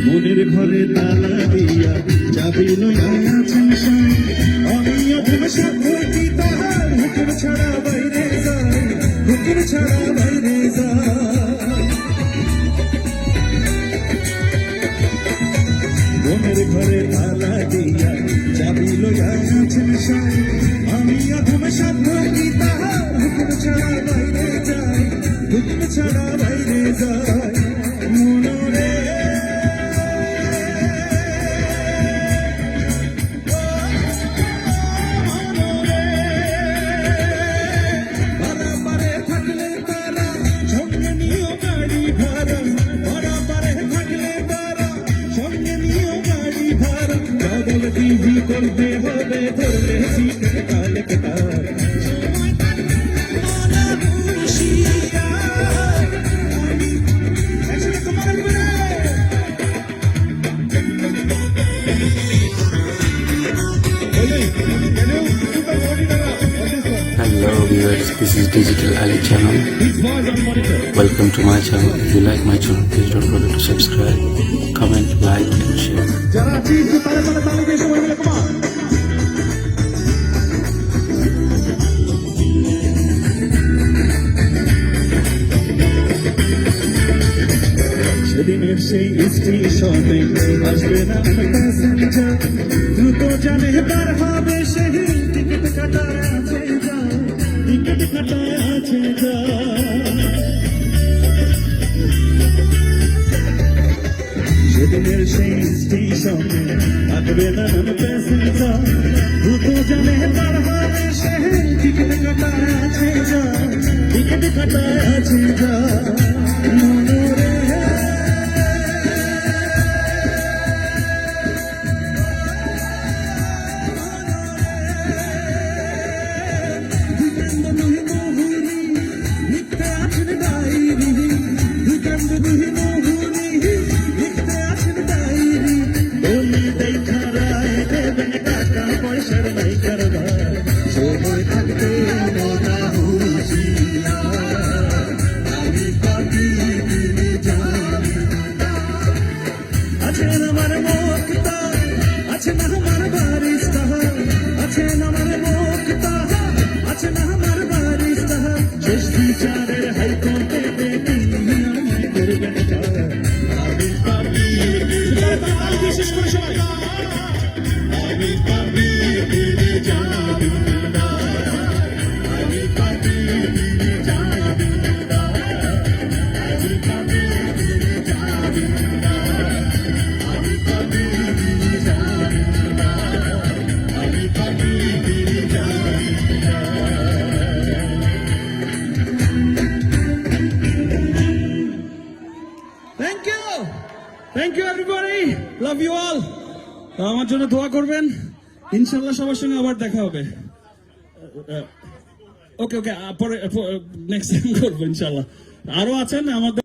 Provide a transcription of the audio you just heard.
মনের ঘরে তালা দিয়া চাবি লইয়া আছেন সাই আমি অধম সাক্ষী তাহার হুকুম ছাড়া বাইরে যায় হুকুম ছাড়া বাইরে যায় মনের ঘরে তালা দিয়া চাবি লইয়া আছেন সাই আমি অধম সাক্ষী তাহার হুকুম ছাড়া বাইরে যায় হুকুম ছাড়া বাইরে যায় মনরে করতে হবে ধরলে কাল কেতার Hello viewers, this is Digital Ali channel. Welcome to my channel. If you like my channel, please don't forget to subscribe, comment, like and share. সেদিনের সেই স্টেশনে আসবে না প্যাসেঞ্জার দ্রুত জানে তার হবে সেই টিকিট কাটা আছে যা টিকিট কাটা আছে যা সেদিনের সেই স্টেশনে আসবে না প্যাসেঞ্জার দ্রুত জানে তার হবে সেই টিকিট কাটা আছে যা টিকিট কাটা আছে যা সময় থাকতে মনা আমি পাবি আছেন আমার মুক্তা আছেন আমার বারিস্তা আছেন আমার মুক্তা আছেন আমার বারিস্তা শেষ বিচারের হাইকোর্টে করবেন আমি পাবি বিশেষ করে সবাই আমি পাবি Thank you everybody. Love you all. আমার জন্য দোয়া করবেন, ইনশাআল্লাহ সবার সঙ্গে আবার দেখা হবে। ওকে পরে নেক্সট টাইম করবো ইনশাআল্লাহ। আরো আছেন আমাদের